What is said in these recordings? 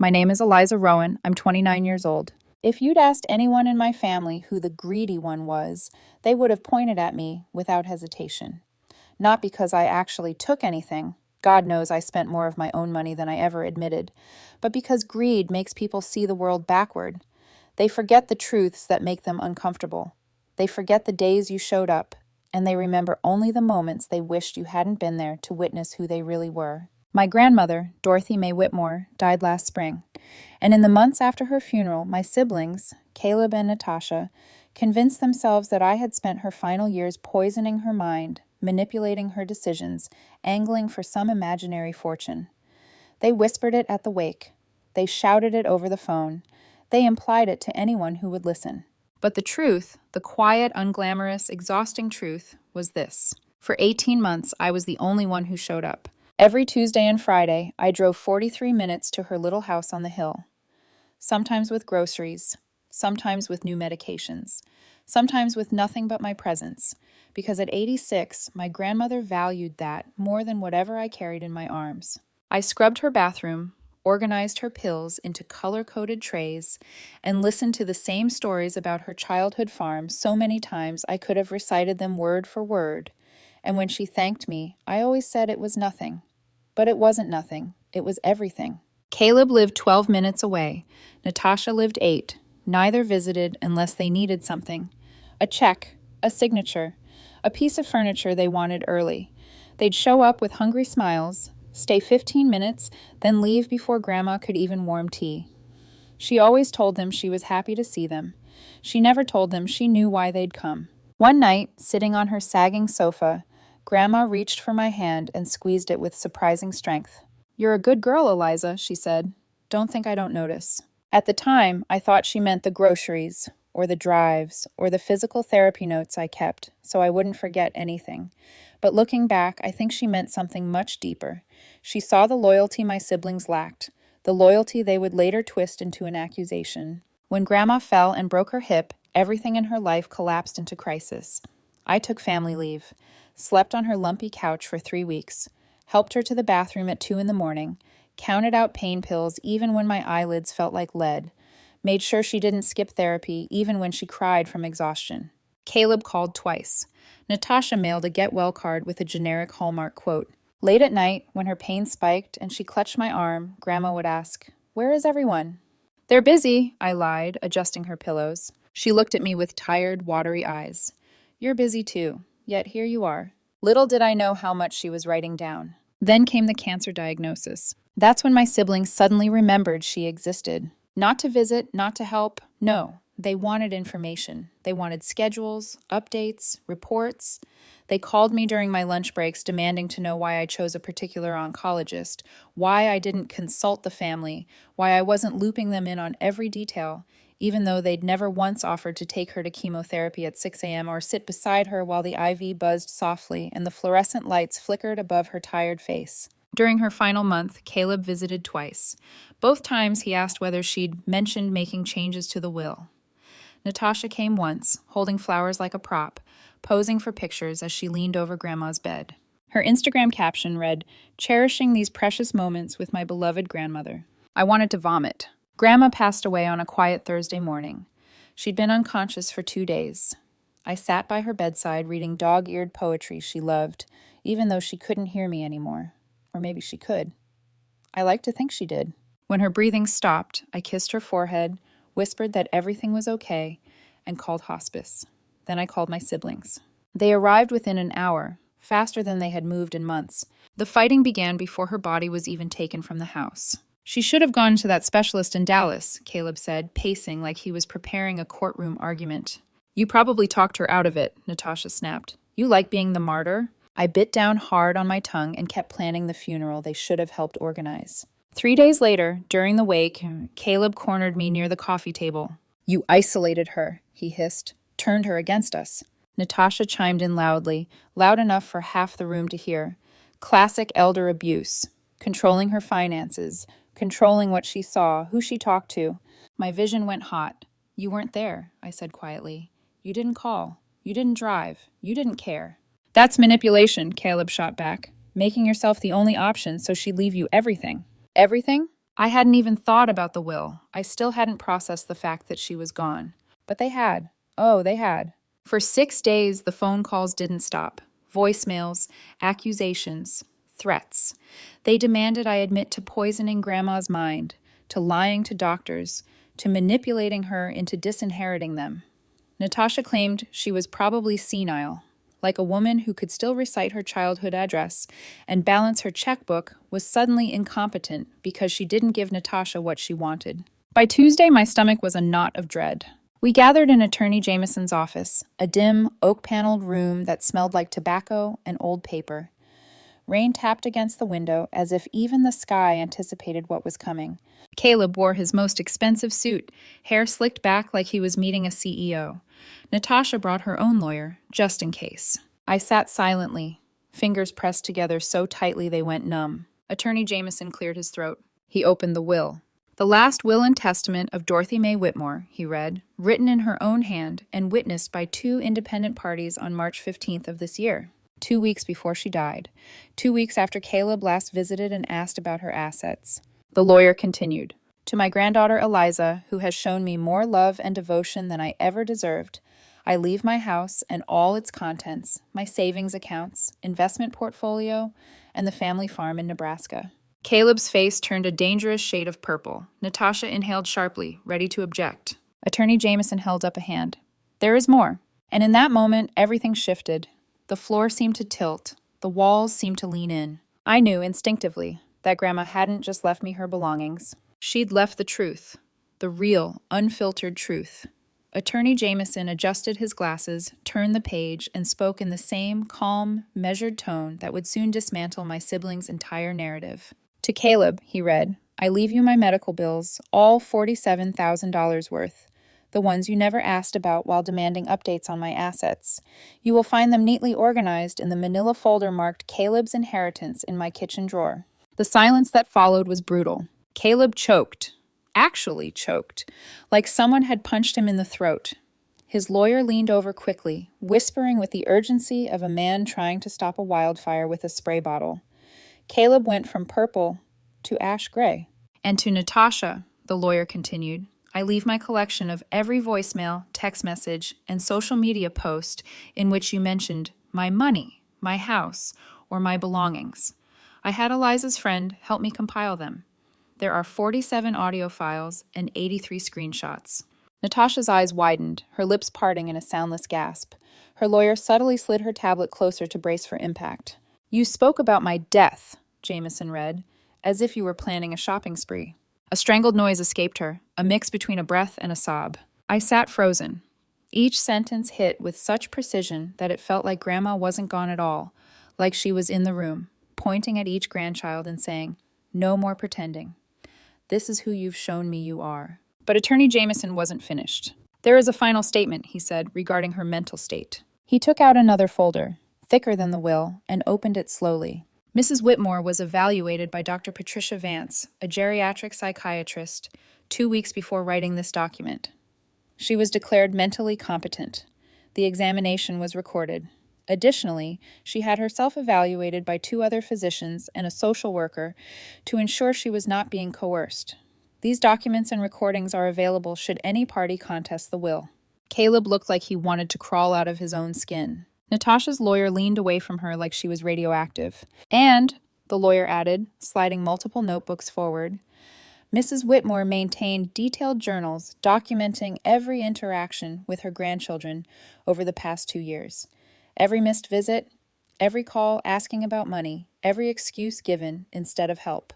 My name is Eliza Rowan. I'm 29 years old. If you'd asked anyone in my family who the greedy one was, they would have pointed at me without hesitation. Not because I actually took anything. God knows I spent more of my own money than I ever admitted. But because greed makes people see the world backward. They forget the truths that make them uncomfortable. They forget the days you showed up, and they remember only the moments they wished you hadn't been there to witness who they really were. My grandmother, Dorothy Mae Whitmore, died last spring, and in the months after her funeral, my siblings, Caleb and Natasha, convinced themselves that I had spent her final years poisoning her mind, manipulating her decisions, angling for some imaginary fortune. They whispered it at the wake. They shouted it over the phone. They implied it to anyone who would listen. But the truth, the quiet, unglamorous, exhausting truth, was this. For 18 months, I was the only one who showed up. Every Tuesday and Friday, I drove 43 minutes to her little house on the hill. Sometimes with groceries, sometimes with new medications, sometimes with nothing but my presence, because at 86, my grandmother valued that more than whatever I carried in my arms. I scrubbed her bathroom, organized her pills into color-coded trays, and listened to the same stories about her childhood farm so many times I could have recited them word for word. And when she thanked me, I always said it was nothing. But it wasn't nothing. It was everything. Caleb lived 12 minutes away. Natasha lived 8. Neither visited unless they needed something. A check, a signature, a piece of furniture they wanted early. They'd show up with hungry smiles, stay 15 minutes, then leave before Grandma could even warm tea. She always told them she was happy to see them. She never told them she knew why they'd come. One night, sitting on her sagging sofa, Grandma reached for my hand and squeezed it with surprising strength. "You're a good girl, Eliza," she said. "Don't think I don't notice." At the time, I thought she meant the groceries, or the drives, or the physical therapy notes I kept, so I wouldn't forget anything. But looking back, I think she meant something much deeper. She saw the loyalty my siblings lacked, the loyalty they would later twist into an accusation. When Grandma fell and broke her hip, everything in her life collapsed into crisis. I took family leave, slept on her lumpy couch for 3 weeks, helped her to the bathroom at 2 in the morning, counted out pain pills even when my eyelids felt like lead, made sure she didn't skip therapy even when she cried from exhaustion. Caleb called twice. Natasha mailed a get-well card with a generic Hallmark quote. Late at night, when her pain spiked and she clutched my arm, Grandma would ask, "Where is everyone?" "They're busy," I lied, adjusting her pillows. She looked at me with tired, watery eyes. "You're busy too, yet here you are." Little did I know how much she was writing down. Then came the cancer diagnosis. That's when my siblings suddenly remembered she existed. Not to visit, not to help, no. They wanted information. They wanted schedules, updates, reports. They called me during my lunch breaks demanding to know why I chose a particular oncologist, why I didn't consult the family, why I wasn't looping them in on every detail, even though they'd never once offered to take her to chemotherapy at 6 a.m. or sit beside her while the IV buzzed softly and the fluorescent lights flickered above her tired face. During her final month, Caleb visited twice. Both times he asked whether she'd mentioned making changes to the will. Natasha came once, holding flowers like a prop, posing for pictures as she leaned over Grandma's bed. Her Instagram caption read, "Cherishing these precious moments with my beloved grandmother." I wanted to vomit. Grandma passed away on a quiet Thursday morning. She'd been unconscious for 2 days. I sat by her bedside reading dog-eared poetry she loved, even though she couldn't hear me anymore. Or maybe she could. I like to think she did. When her breathing stopped, I kissed her forehead, whispered that everything was okay, and called hospice. Then I called my siblings. They arrived within an hour, faster than they had moved in months. The fighting began before her body was even taken from the house. "She should have gone to that specialist in Dallas," Caleb said, pacing like he was preparing a courtroom argument. "You probably talked her out of it," Natasha snapped. "You like being the martyr?" I bit down hard on my tongue and kept planning the funeral they should have helped organize. 3 days later, during the wake, Caleb cornered me near the coffee table. "You isolated her," he hissed. "Turned her against us." Natasha chimed in loudly, loud enough for half the room to hear. Classic elder abuse. Controlling her finances, controlling what she saw, who she talked to. My vision went hot. "You weren't there," I said quietly. "You didn't call. You didn't drive. You didn't care." "That's manipulation," Caleb shot back. "Making yourself the only option so she'd leave you everything." "Everything?" I hadn't even thought about the will. I still hadn't processed the fact that she was gone. But they had. Oh, they had. For 6 days, the phone calls didn't stop. Voicemails, accusations, threats. They demanded I admit to poisoning Grandma's mind, to lying to doctors, to manipulating her into disinheriting them. Natasha claimed she was probably senile, like a woman who could still recite her childhood address and balance her checkbook was suddenly incompetent because she didn't give Natasha what she wanted. By Tuesday, my stomach was a knot of dread. We gathered in Attorney Jameson's office, a dim, oak-paneled room that smelled like tobacco and old paper. Rain tapped against the window as if even the sky anticipated what was coming. Caleb wore his most expensive suit, hair slicked back like he was meeting a CEO. Natasha brought her own lawyer, just in case. I sat silently, fingers pressed together so tightly they went numb. Attorney Jameson cleared his throat. He opened the will. The last will and testament of Dorothy Mae Whitmore, he read, written in her own hand and witnessed by 2 independent parties on March 15th of this year, 2 weeks before she died, 2 weeks after Caleb last visited and asked about her assets. The lawyer continued. To my granddaughter Eliza, who has shown me more love and devotion than I ever deserved, I leave my house and all its contents, my savings accounts, investment portfolio, and the family farm in Nebraska. Caleb's face turned a dangerous shade of purple. Natasha inhaled sharply, ready to object. Attorney Jameson held up a hand. There is more. And in that moment, everything shifted. The floor seemed to tilt. The walls seemed to lean in. I knew instinctively that Grandma hadn't just left me her belongings. She'd left the truth. The real, unfiltered truth. Attorney Jameson adjusted his glasses, turned the page, and spoke in the same calm, measured tone that would soon dismantle my siblings' entire narrative. To Caleb, he read, I leave you my medical bills, all $47,000 worth, the ones you never asked about while demanding updates on my assets. You will find them neatly organized in the manila folder marked Caleb's Inheritance in my kitchen drawer. The silence that followed was brutal. Caleb choked, actually choked, like someone had punched him in the throat. His lawyer leaned over quickly, whispering with the urgency of a man trying to stop a wildfire with a spray bottle. Caleb went from purple to ash gray. And to Natasha, the lawyer continued, I leave my collection of every voicemail, text message, and social media post in which you mentioned my money, my house, or my belongings. I had Eliza's friend help me compile them. There are 47 audio files and 83 screenshots. Natasha's eyes widened, her lips parting in a soundless gasp. Her lawyer subtly slid her tablet closer to brace for impact. You spoke about my death, Jameson read, as if you were planning a shopping spree. A strangled noise escaped her, a mix between a breath and a sob. I sat frozen. Each sentence hit with such precision that it felt like Grandma wasn't gone at all, like she was in the room, pointing at each grandchild and saying, no more pretending. This is who you've shown me you are. But Attorney Jameson wasn't finished. There is a final statement, he said, regarding her mental state. He took out another folder, thicker than the will, and opened it slowly. Mrs. Whitmore was evaluated by Dr. Patricia Vance, a geriatric psychiatrist, 2 weeks before writing this document. She was declared mentally competent. The examination was recorded. Additionally, she had herself evaluated by 2 other physicians and a social worker to ensure she was not being coerced. These documents and recordings are available should any party contest the will. Caleb looked like he wanted to crawl out of his own skin. Natasha's lawyer leaned away from her like she was radioactive. And, the lawyer added, sliding multiple notebooks forward, Mrs. Whitmore maintained detailed journals documenting every interaction with her grandchildren over the past 2 years. Every missed visit, every call asking about money, every excuse given instead of help.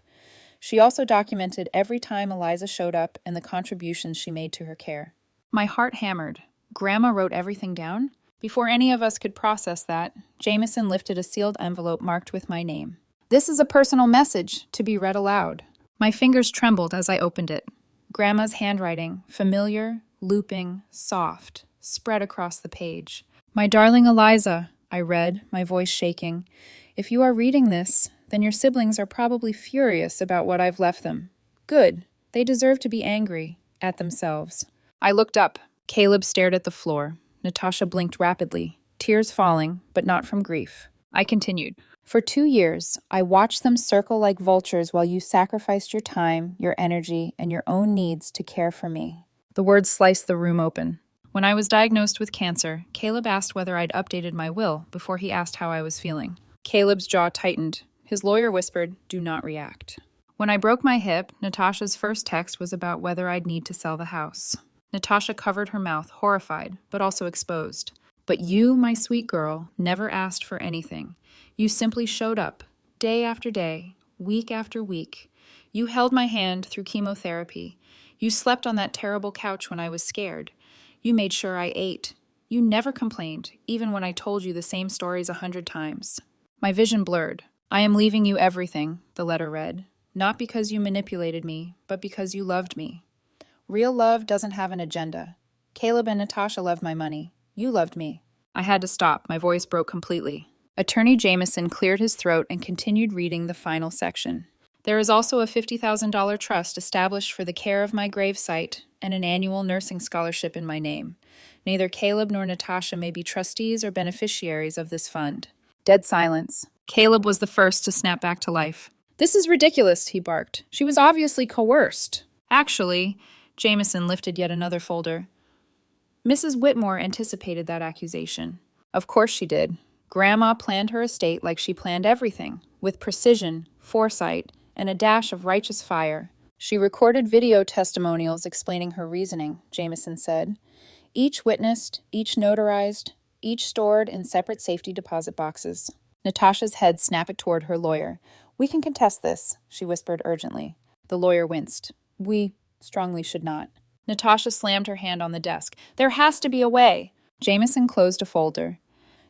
She also documented every time Eliza showed up and the contributions she made to her care. My heart hammered. Grandma wrote everything down? Before any of us could process that, Jameson lifted a sealed envelope marked with my name. This is a personal message to be read aloud. My fingers trembled as I opened it. Grandma's handwriting, familiar, looping, soft, spread across the page. My darling Eliza, I read, my voice shaking. If you are reading this, then your siblings are probably furious about what I've left them. Good. They deserve to be angry at themselves. I looked up. Caleb stared at the floor. Natasha blinked rapidly, tears falling, but not from grief. I continued. For 2 years, I watched them circle like vultures while you sacrificed your time, your energy, and your own needs to care for me. The words sliced the room open. When I was diagnosed with cancer, Caleb asked whether I'd updated my will before he asked how I was feeling. Caleb's jaw tightened. His lawyer whispered, "Do not react." When I broke my hip, Natasha's first text was about whether I'd need to sell the house. Natasha covered her mouth, horrified, but also exposed. But you, my sweet girl, never asked for anything. You simply showed up, day after day, week after week. You held my hand through chemotherapy. You slept on that terrible couch when I was scared. You made sure I ate. You never complained, even when I told you the same stories 100 times. My vision blurred. "I am leaving you everything," the letter read. "Not because you manipulated me, but because you loved me. Real love doesn't have an agenda. Caleb and Natasha loved my money. You loved me." I had to stop. My voice broke completely. Attorney Jameson cleared his throat and continued reading the final section. "There is also a $50,000 trust established for the care of my gravesite and an annual nursing scholarship in my name. Neither Caleb nor Natasha may be trustees or beneficiaries of this fund." Dead silence. Caleb was the first to snap back to life. "This is ridiculous," he barked. "She was obviously coerced." "Actually," Jameson lifted yet another folder. "Mrs. Whitmore anticipated that accusation." "Of course she did. Grandma planned her estate like she planned everything, with precision, foresight, and a dash of righteous fire. She recorded video testimonials explaining her reasoning," Jameson said. "Each witnessed, each notarized, each stored in separate safety deposit boxes." Natasha's head snapped toward her lawyer. "We can contest this," she whispered urgently. The lawyer winced. "We strongly should not." Natasha slammed her hand on the desk. "There has to be a way." Jameson closed a folder.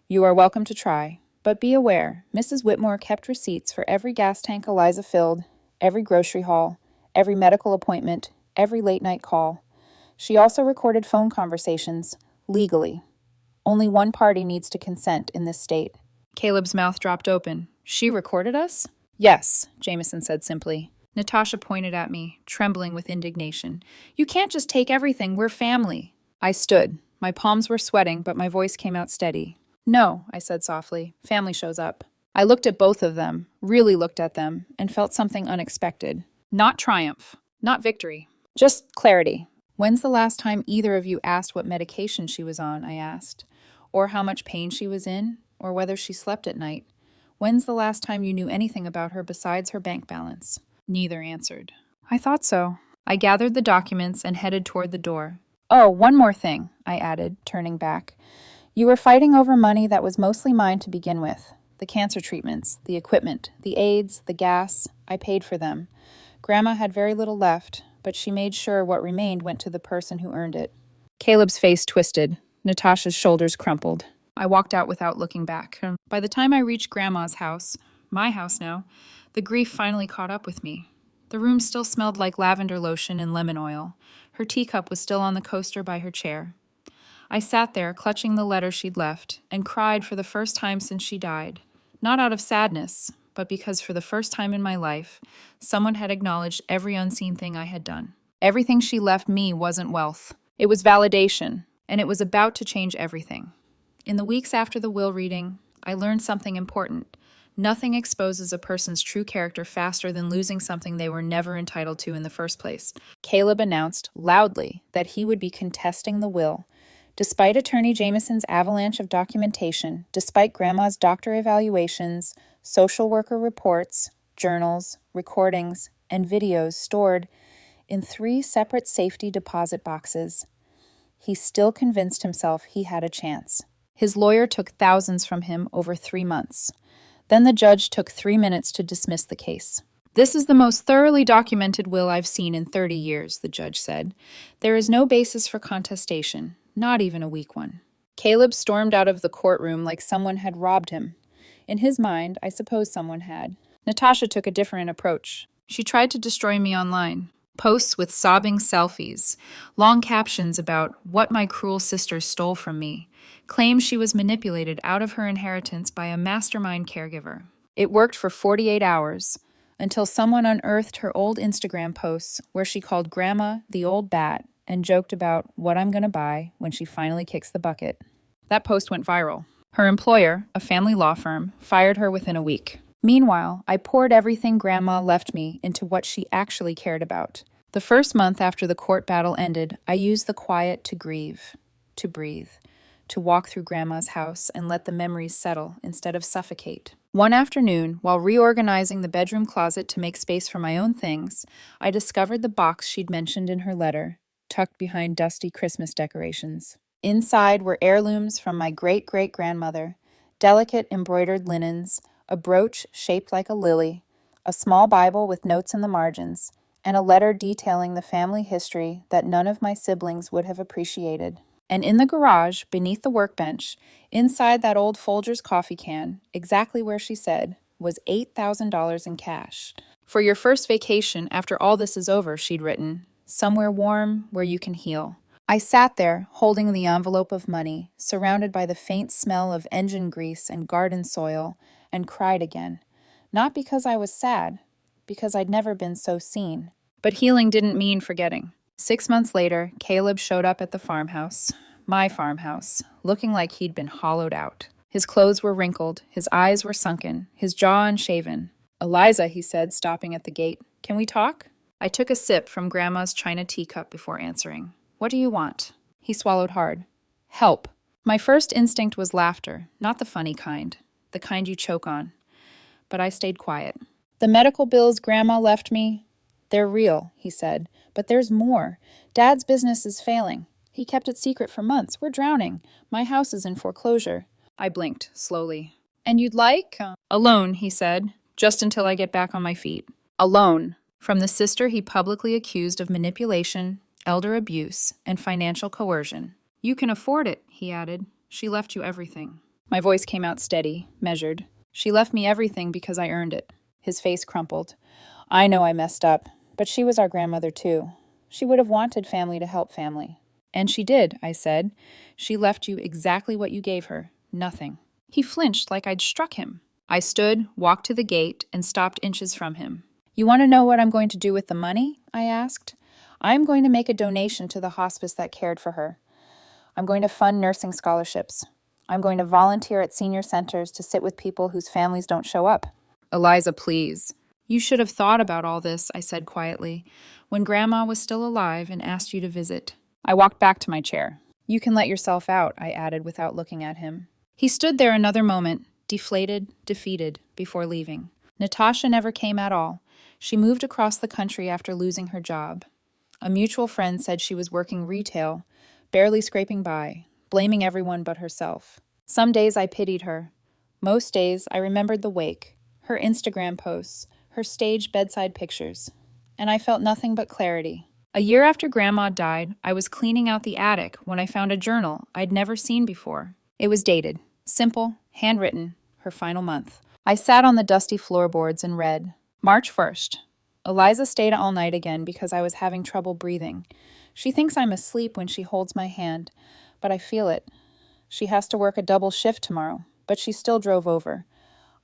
"You are welcome to try, but be aware, Mrs. Whitmore kept receipts for every gas tank Eliza filled, every grocery haul, every medical appointment, every late-night call. She also recorded phone conversations, legally. Only one party needs to consent in this state." Caleb's mouth dropped open. "She recorded us?" "Yes," Jameson said simply. Natasha pointed at me, trembling with indignation. "You can't just take everything. We're family." I stood. My palms were sweating, but my voice came out steady. "No," I said softly. "Family shows up." I looked at both of them, really looked at them, and felt something unexpected. Not triumph, not victory, just clarity. "When's the last time either of you asked what medication she was on?" I asked. "Or how much pain she was in, or whether she slept at night? When's the last time you knew anything about her besides her bank balance?" Neither answered. "I thought so." I gathered the documents and headed toward the door. "Oh, one more thing," I added, turning back. "You were fighting over money that was mostly mine to begin with. The cancer treatments, the equipment, the aids, the gas. I paid for them. Grandma had very little left, but she made sure what remained went to the person who earned it." Caleb's face twisted. Natasha's shoulders crumpled. I walked out without looking back. By the time I reached Grandma's house, my house now, the grief finally caught up with me. The room still smelled like lavender lotion and lemon oil. Her teacup was still on the coaster by her chair. I sat there, clutching the letter she'd left, and cried for the first time since she died. Not out of sadness, but because for the first time in my life, someone had acknowledged every unseen thing I had done. Everything she left me wasn't wealth. It was validation, and it was about to change everything. In the weeks after the will reading, I learned something important. Nothing exposes a person's true character faster than losing something they were never entitled to in the first place. Caleb announced loudly that he would be contesting the will. Despite Attorney Jameson's avalanche of documentation, despite Grandma's doctor evaluations, social worker reports, journals, recordings, and videos stored in 3 separate safety deposit boxes, he still convinced himself he had a chance. His lawyer took thousands from him over 3 months. Then the judge took 3 minutes to dismiss the case. "This is the most thoroughly documented will I've seen in 30 years, the judge said. "There is no basis for contestation, not even a weak one." Caleb stormed out of the courtroom like someone had robbed him. In his mind, I suppose someone had. Natasha took a different approach. She tried to destroy me online. Posts with sobbing selfies, long captions about what my cruel sister stole from me, claims she was manipulated out of her inheritance by a mastermind caregiver. It worked for 48 hours, until someone unearthed her old Instagram posts where she called Grandma the old bat and joked about what I'm gonna buy when she finally kicks the bucket. That post went viral. Her employer, a family law firm, fired her within a week. Meanwhile, I poured everything Grandma left me into what she actually cared about. The first month after the court battle ended, I used the quiet to grieve, to breathe, to walk through Grandma's house and let the memories settle instead of suffocate. One afternoon, while reorganizing the bedroom closet to make space for my own things, I discovered the box she'd mentioned in her letter, tucked behind dusty Christmas decorations. Inside were heirlooms from my great-great-grandmother, delicate embroidered linens, a brooch shaped like a lily, a small Bible with notes in the margins, and a letter detailing the family history that none of my siblings would have appreciated. And in the garage, beneath the workbench, inside that old Folgers coffee can, exactly where she said, was $8,000 in cash. For your first vacation after all this is over, she'd written, somewhere warm where you can heal. I sat there, holding the envelope of money, surrounded by the faint smell of engine grease and garden soil, and cried again. Not because I was sad, because I'd never been so seen. But healing didn't mean forgetting. 6 months later, Caleb showed up at the farmhouse, my farmhouse, looking like he'd been hollowed out. His clothes were wrinkled, his eyes were sunken, his jaw unshaven. "Eliza," he said, stopping at the gate, "can we talk?" I took a sip from Grandma's china teacup before answering. "What do you want?" He swallowed hard. "Help." My first instinct was laughter, not the funny kind, the kind you choke on. But I stayed quiet. "The medical bills Grandma left me, they're real," he said. "But there's more. Dad's business is failing. He kept it secret for months. We're drowning. My house is in foreclosure." I blinked, slowly. "And you'd like?" "A loan," he said, "just until I get back on my feet." A loan. From the sister he publicly accused of manipulation, elder abuse, and financial coercion. "You can afford it," he added. "She left you everything." My voice came out steady, measured. "She left me everything because I earned it." His face crumpled. "I know I messed up, but she was our grandmother too. She would have wanted family to help family." "And she did," I said. "She left you exactly what you gave her. Nothing." He flinched like I'd struck him. I stood, walked to the gate, and stopped inches from him. "You want to know what I'm going to do with the money?" I asked. "I'm going to make a donation to the hospice that cared for her. I'm going to fund nursing scholarships. I'm going to volunteer at senior centers to sit with people whose families don't show up." "Eliza, please." "You should have thought about all this," I said quietly, "when Grandma was still alive and asked you to visit." I walked back to my chair. "You can let yourself out," I added without looking at him. He stood there another moment, deflated, defeated, before leaving. Natasha never came at all. She moved across the country after losing her job. A mutual friend said she was working retail, barely scraping by, blaming everyone but herself. Some days I pitied her. Most days I remembered the wake, her Instagram posts, her staged bedside pictures. And I felt nothing but clarity. A year after Grandma died, I was cleaning out the attic when I found a journal I'd never seen before. It was dated, simple, handwritten, her final month. I sat on the dusty floorboards and read, March 1st. Eliza stayed all night again because I was having trouble breathing. She thinks I'm asleep when she holds my hand, but I feel it. She has to work a double shift tomorrow, but she still drove over.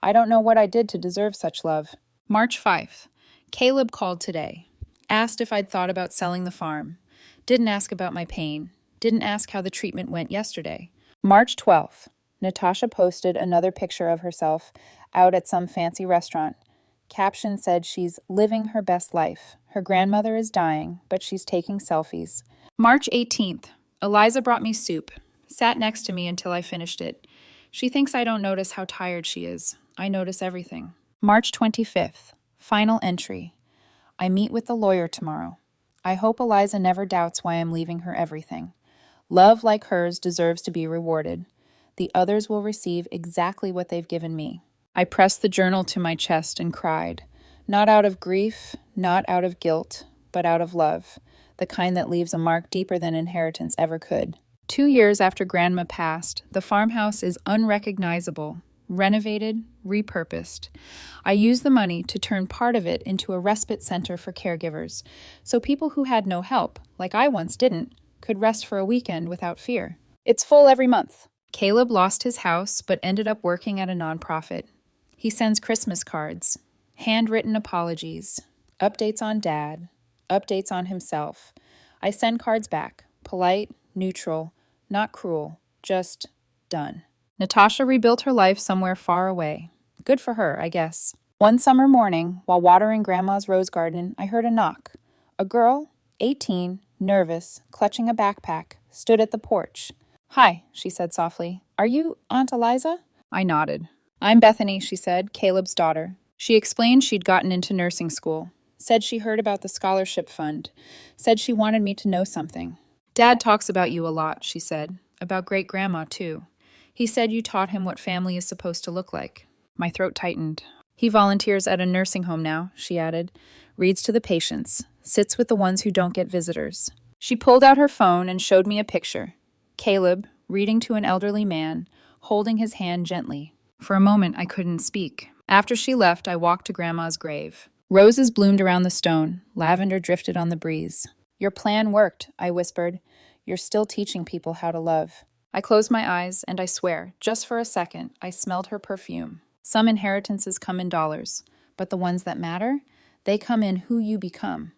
I don't know what I did to deserve such love. March 5th. Caleb called today. Asked if I'd thought about selling the farm. Didn't ask about my pain. Didn't ask how the treatment went yesterday. March 12th. Natasha posted another picture of herself out at some fancy restaurant. Caption said she's living her best life. Her grandmother is dying, but she's taking selfies. March 18th. Eliza brought me soup. Sat next to me until I finished it. She thinks I don't notice how tired she is. I notice everything. March 25th. Final entry. I meet with the lawyer tomorrow. I hope Eliza never doubts why I'm leaving her everything. Love like hers deserves to be rewarded. The others will receive exactly what they've given me. I pressed the journal to my chest and cried. Not out of grief, not out of guilt, but out of love, the kind that leaves a mark deeper than inheritance ever could. 2 years after Grandma passed, the farmhouse is unrecognizable, renovated, repurposed. I used the money to turn part of it into a respite center for caregivers, so people who had no help, like I once didn't, could rest for a weekend without fear. It's full every month. Caleb lost his house, but ended up working at a nonprofit. He sends Christmas cards, handwritten apologies, updates on Dad, updates on himself. I send cards back, polite, neutral, not cruel, just done. Natasha rebuilt her life somewhere far away. Good for her, I guess. One summer morning, while watering Grandma's rose garden, I heard a knock. A girl, 18, nervous, clutching a backpack, stood at the porch. "Hi," she said softly. "Are you Aunt Eliza?" I nodded. "I'm Bethany," she said, "Caleb's daughter." She explained she'd gotten into nursing school. Said she heard about the scholarship fund. Said she wanted me to know something. "Dad talks about you a lot," she said. "About great-grandma, too. He said you taught him what family is supposed to look like." My throat tightened. "He volunteers at a nursing home now," she added. "Reads to the patients. Sits with the ones who don't get visitors." She pulled out her phone and showed me a picture. Caleb, reading to an elderly man, holding his hand gently. For a moment, I couldn't speak. After she left, I walked to Grandma's grave. Roses bloomed around the stone. Lavender drifted on the breeze. "Your plan worked," I whispered. "You're still teaching people how to love." I closed my eyes, and I swear, just for a second, I smelled her perfume. Some inheritances come in dollars, but the ones that matter, they come in who you become.